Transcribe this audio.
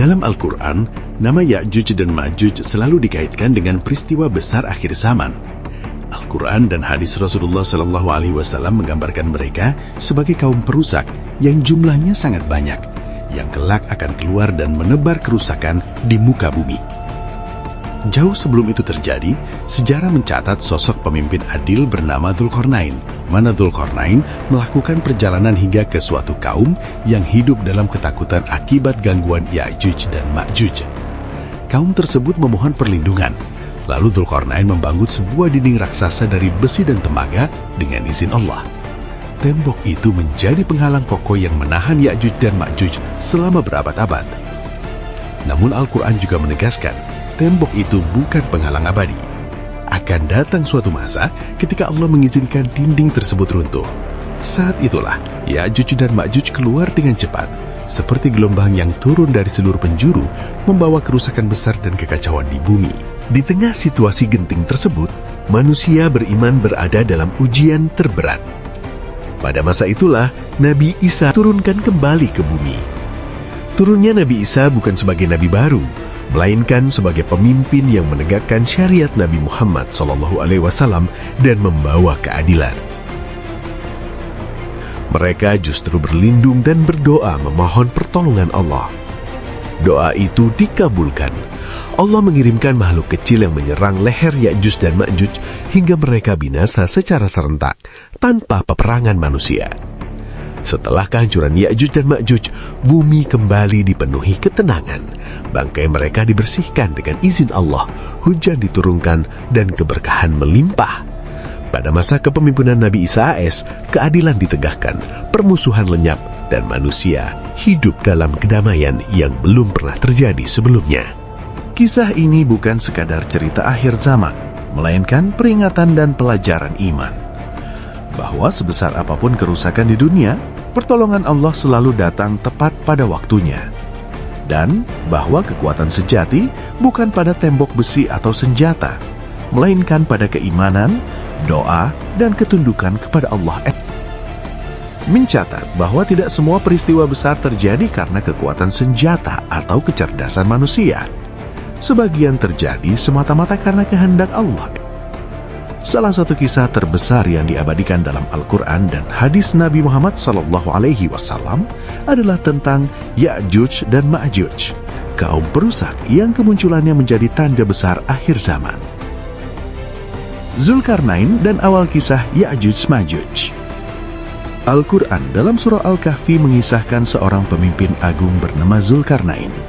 Dalam Al-Quran, nama Ya'juj dan Ma'juj selalu dikaitkan dengan peristiwa besar akhir zaman. Al-Quran dan hadis Rasulullah SAW menggambarkan mereka sebagai kaum perusak yang jumlahnya sangat banyak, yang kelak akan keluar dan menebar kerusakan di muka bumi. Jauh sebelum itu terjadi, sejarah mencatat sosok pemimpin adil bernama Dzulqarnain, mana Dzulqarnain melakukan perjalanan hingga ke suatu kaum yang hidup dalam ketakutan akibat gangguan Ya'juj dan Ma'juj. Kaum tersebut memohon perlindungan, lalu Dzulqarnain membangun sebuah dinding raksasa dari besi dan tembaga dengan izin Allah. Tembok itu menjadi penghalang kokoh yang menahan Ya'juj dan Ma'juj selama berabad-abad. Namun Al-Quran juga menegaskan, tembok itu bukan penghalang abadi. Akan datang suatu masa ketika Allah mengizinkan dinding tersebut runtuh. Saat itulah Ya'juj dan Ma'juj keluar dengan cepat, seperti gelombang yang turun dari seluruh penjuru, membawa kerusakan besar dan kekacauan di bumi. Di tengah situasi genting tersebut, manusia beriman berada dalam ujian terberat. Pada masa itulah Nabi Isa turunkan kembali ke bumi. Turunnya Nabi Isa bukan sebagai nabi baru, melainkan sebagai pemimpin yang menegakkan syariat Nabi Muhammad SAW dan membawa keadilan. Mereka justru berlindung dan berdoa memohon pertolongan Allah. Doa itu dikabulkan. Allah mengirimkan makhluk kecil yang menyerang leher Ya'juj dan Ma'juj hingga mereka binasa secara serentak tanpa peperangan manusia. Setelah kehancuran Ya'juj dan Ma'juj, bumi kembali dipenuhi ketenangan. Bangkai mereka dibersihkan dengan izin Allah, hujan diturunkan, dan keberkahan melimpah. Pada masa kepemimpinan Nabi Isa AS, keadilan ditegakkan, permusuhan lenyap, dan manusia hidup dalam kedamaian yang belum pernah terjadi sebelumnya. Kisah ini bukan sekadar cerita akhir zaman, melainkan peringatan dan pelajaran iman. Bahwa sebesar apapun kerusakan di dunia, pertolongan Allah selalu datang tepat pada waktunya. Dan bahwa kekuatan sejati bukan pada tembok besi atau senjata, melainkan pada keimanan, doa, dan ketundukan kepada Allah. Mencatat bahwa tidak semua peristiwa besar terjadi karena kekuatan senjata atau kecerdasan manusia. Sebagian terjadi semata-mata karena kehendak Allah. Salah satu kisah terbesar yang diabadikan dalam Al-Quran dan hadis Nabi Muhammad SAW adalah tentang Ya'juj dan Ma'juj, kaum perusak yang kemunculannya menjadi tanda besar akhir zaman. Dzulqarnain dan awal kisah Ya'juj Ma'juj. Al-Quran dalam surah Al-Kahfi mengisahkan seorang pemimpin agung bernama Dzulqarnain.